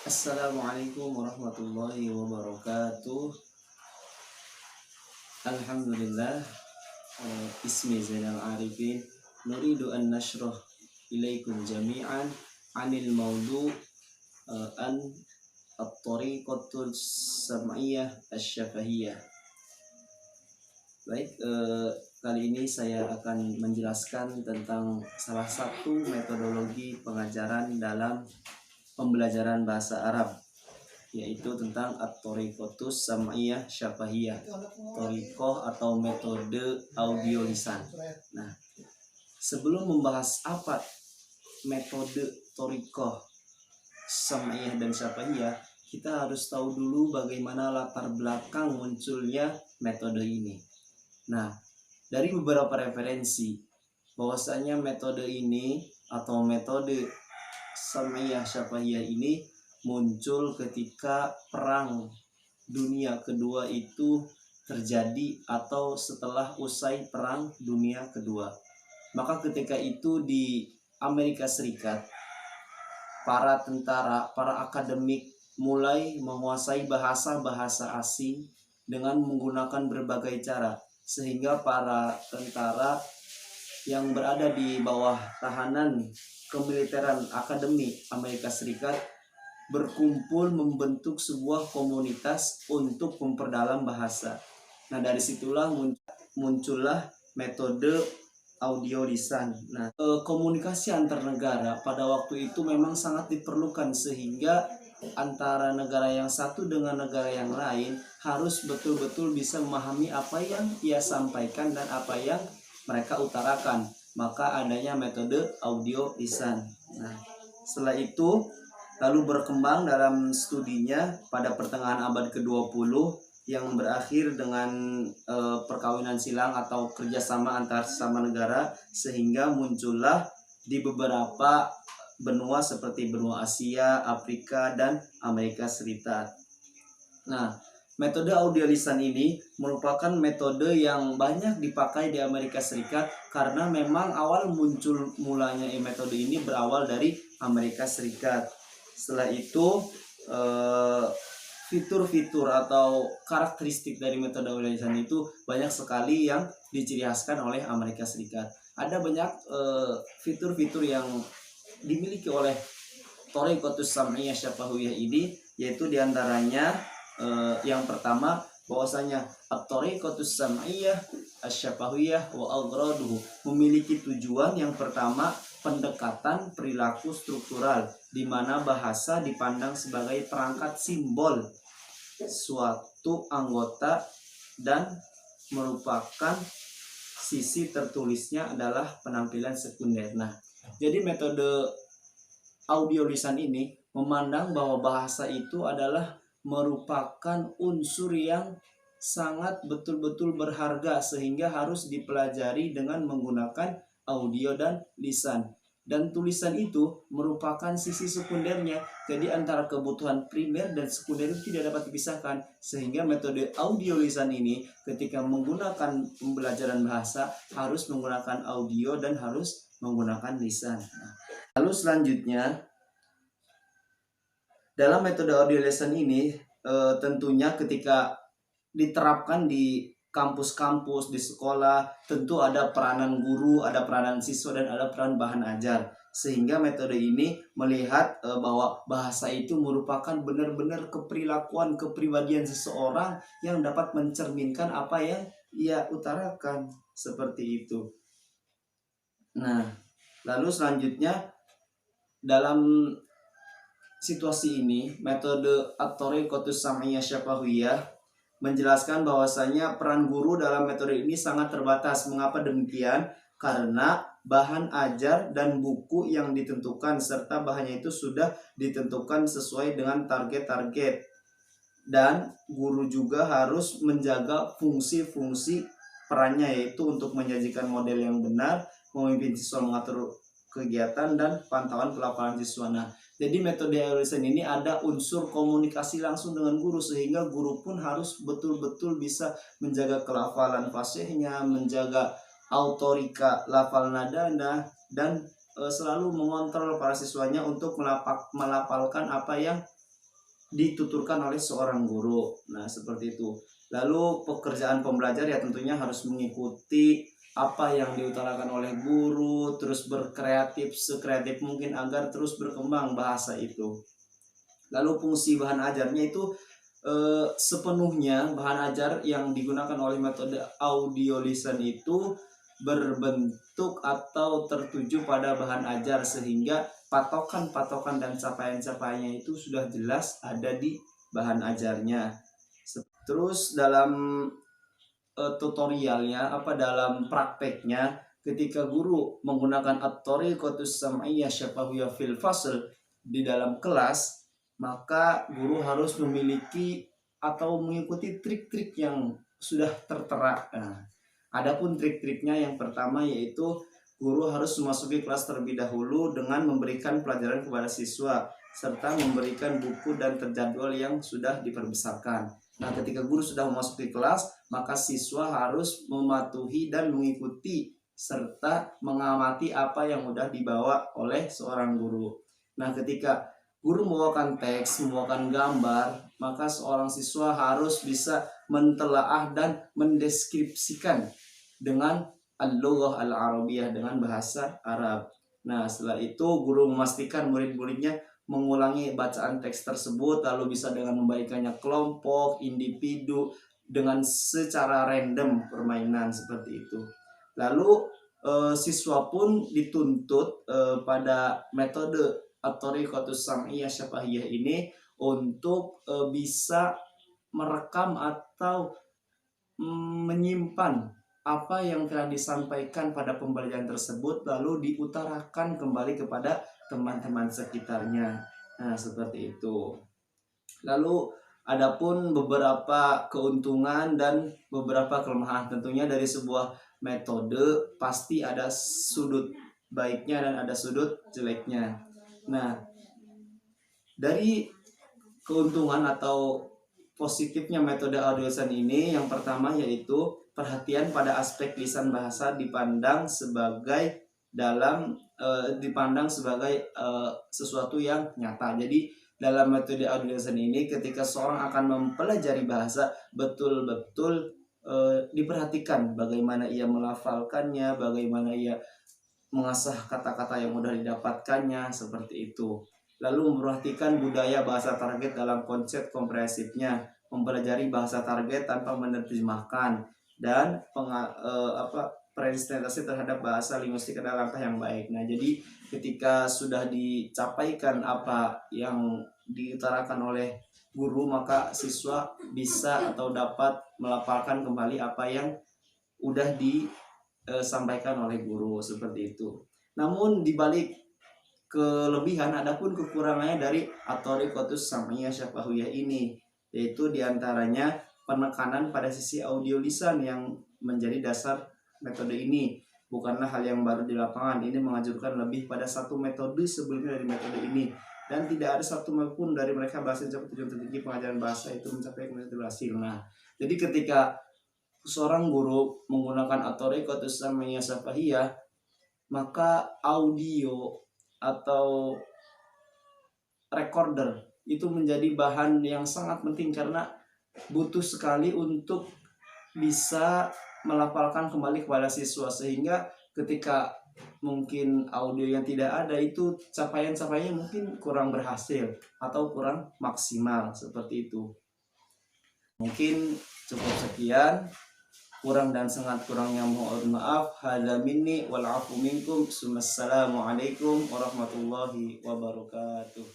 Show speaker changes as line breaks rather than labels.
Assalamualaikum warahmatullahi wabarakatuh. Alhamdulillah. Ismi Zainal Arifin. Nuridu an nashrah ilaikum jami'an anil maudu an at-tariqatul sam'iyah asy-syafahiyah. Baik, kali ini saya akan menjelaskan tentang salah satu metodologi pengajaran dalam pembelajaran bahasa Arab, yaitu tentang at-tariqatus sam'iyah syafahiyah, thariqah atau metode audio lisan. Nah, sebelum membahas apa metode thariqah sam'iyah dan syafahiyah, kita harus tahu dulu bagaimana latar belakang munculnya metode ini. Nah, dari beberapa referensi bahwasanya metode ini atau metode sam'iyah syafahiyah ini muncul ketika Perang Dunia Kedua itu terjadi atau setelah usai Perang Dunia Kedua. Maka ketika itu di Amerika Serikat, para tentara, para akademik mulai menguasai bahasa-bahasa asing dengan menggunakan berbagai cara, sehingga para tentara yang berada di bawah tahanan kemiliteran akademi Amerika Serikat berkumpul membentuk sebuah komunitas untuk memperdalam bahasa. Nah, dari situlah muncullah metode audio lisan. Nah, komunikasi antar negara pada waktu itu memang sangat diperlukan, sehingga antara negara yang satu dengan negara yang lain harus betul-betul bisa memahami apa yang ia sampaikan dan apa yang mereka utarakan. Maka adanya metode audio lisan. Nah, setelah itu lalu berkembang dalam studinya pada pertengahan abad ke-20 yang berakhir dengan perkawinan silang atau kerjasama antar sesama negara, sehingga muncullah di beberapa benua seperti benua Asia, Afrika, dan Amerika Serikat. Nah, metode audio lisan ini merupakan metode yang banyak dipakai di Amerika Serikat karena memang awal muncul mulanya metode ini berawal dari Amerika Serikat. Setelah itu fitur-fitur atau karakteristik dari metode audio lisan itu banyak sekali yang diciri khaskan oleh Amerika Serikat. Ada banyak fitur-fitur yang dimiliki oleh thariqatus sam'iyah syafahiyah ini, yaitu diantaranya yang pertama bahwasanya at-tariqatus sam'iyah asy-syafahiyah wa aghraduhu memiliki tujuan. Yang pertama, pendekatan perilaku struktural, di mana bahasa dipandang sebagai perangkat simbol suatu anggota dan merupakan sisi tertulisnya adalah penampilan sekunder. Nah, jadi metode audio lisan ini memandang bahwa bahasa itu adalah merupakan unsur yang sangat betul-betul berharga, sehingga harus dipelajari dengan menggunakan audio dan lisan. Dan tulisan itu merupakan sisi sekundernya. Jadi antara kebutuhan primer dan sekunder itu tidak dapat dipisahkan. Sehingga metode audio lisan ini ketika menggunakan pembelajaran bahasa harus menggunakan audio dan harus menggunakan lisan. Lalu selanjutnya, dalam metode audio lesson ini tentunya ketika diterapkan di kampus-kampus, di sekolah, tentu ada peranan guru, ada peranan siswa, dan ada peran bahan ajar. Sehingga metode ini melihat bahwa bahasa itu merupakan benar-benar keperilakuan, kepribadian seseorang yang dapat mencerminkan apa yang ia utarakan, seperti itu. Nah, lalu selanjutnya dalam situasi ini, metode at-tariqatus sam'iyah syafahiyah menjelaskan bahwasanya peran guru dalam metode ini sangat terbatas. Mengapa demikian? Karena bahan ajar dan buku yang ditentukan serta bahannya itu sudah ditentukan sesuai dengan target-target. Dan guru juga harus menjaga fungsi-fungsi perannya, yaitu untuk menyajikan model yang benar, memimpin siswa mengatur kegiatan, dan pantauan pelafalan siswa. Nah, jadi metode audio lisan ini ada unsur komunikasi langsung dengan guru, sehingga guru pun harus betul-betul bisa menjaga kelafalan fasihnya, menjaga autorika lafal nadanya, dan selalu mengontrol para siswanya untuk melafalkan apa yang dituturkan oleh seorang guru. Nah, seperti itu. Lalu pekerjaan pembelajar ya tentunya harus mengikuti apa yang diutarakan oleh guru, terus berkreatif sekreatif mungkin agar terus berkembang bahasa itu. Lalu fungsi bahan ajarnya itu sepenuhnya bahan ajar yang digunakan oleh metode audio listen itu berbentuk atau tertuju pada bahan ajar sehingga patokan-patokan dan capaian-capaiannya itu sudah jelas ada di bahan ajarnya. Terus dalam tutorialnya dalam prakteknya ketika guru menggunakan at-thariqatus sam'iyyah syafahiyah fil fasl di dalam kelas, maka guru harus memiliki atau mengikuti trik-trik yang sudah tertera. Nah, adapun trik-triknya yang pertama yaitu guru harus memasuki kelas terlebih dahulu dengan memberikan pelajaran kepada siswa serta memberikan buku dan terjadwal yang sudah diperbesarkan. Nah, ketika guru sudah memasuki kelas, maka siswa harus mematuhi dan mengikuti serta mengamati apa yang sudah dibawa oleh seorang guru. Nah, ketika guru membawakan teks, membawakan gambar, maka seorang siswa harus bisa mentelaah dan mendeskripsikan dengan al-lughah al-arabiyah, dengan bahasa Arab. Nah, setelah itu guru memastikan murid-muridnya mengulangi bacaan teks tersebut, lalu bisa dengan membagikannya kelompok, individu, dengan secara random permainan seperti itu. Lalu siswa pun dituntut pada metode at-thariqatus sam'iyyah syafahiyah ini untuk bisa merekam atau menyimpan apa yang telah disampaikan pada pembelajaran tersebut lalu diutarakan kembali kepada teman-teman sekitarnya. Nah, seperti itu. Lalu adapun beberapa keuntungan dan beberapa kelemahan, tentunya dari sebuah metode pasti ada sudut baiknya dan ada sudut jeleknya. Nah, dari keuntungan atau positifnya metode audio lisan ini, yang pertama yaitu perhatian pada aspek lisan bahasa dipandang sebagai sesuatu yang nyata. Jadi dalam metode audio lisan ini, ketika seorang akan mempelajari bahasa, betul-betul diperhatikan bagaimana ia melafalkannya, bagaimana ia mengasah kata-kata yang mudah didapatkannya, seperti itu. Lalu memperhatikan budaya bahasa target dalam konsep komprehensifnya, mempelajari bahasa target tanpa menerjemahkan, dan presentasi terhadap bahasa linguistik adalah langkah yang baik. Nah, jadi ketika sudah dicapaikan apa yang diutarakan oleh guru, maka siswa bisa atau dapat melafalkan kembali apa yang udah disampaikan oleh guru, seperti itu. Namun dibalik kelebihan, adapun kekurangannya dari at-thariqatus sam'iyyah syafahiyah ini, yaitu diantaranya penekanan pada sisi audio lisan yang menjadi dasar metode ini bukanlah hal yang baru di lapangan. Ini mengajukan lebih pada satu metode sebelumnya dari metode ini, dan tidak ada satu pun dari mereka berhasil mencapai tujuan tertinggi pengajaran bahasa itu mencapai kemudian berhasil. Nah, jadi ketika seorang guru menggunakan at-thariqatus sam'iyyah syafahiyah, maka audio atau recorder itu menjadi bahan yang sangat penting karena butuh sekali untuk bisa melafalkan kembali kepada siswa, sehingga ketika mungkin audio yang tidak ada itu capaian-capaiannya mungkin kurang berhasil atau kurang maksimal, seperti itu. Mungkin cukup sekian, kurang dan sangat kurangnya mohon maaf. Hadza minni wal afu minkum. Assalamualaikum warahmatullahi wabarakatuh.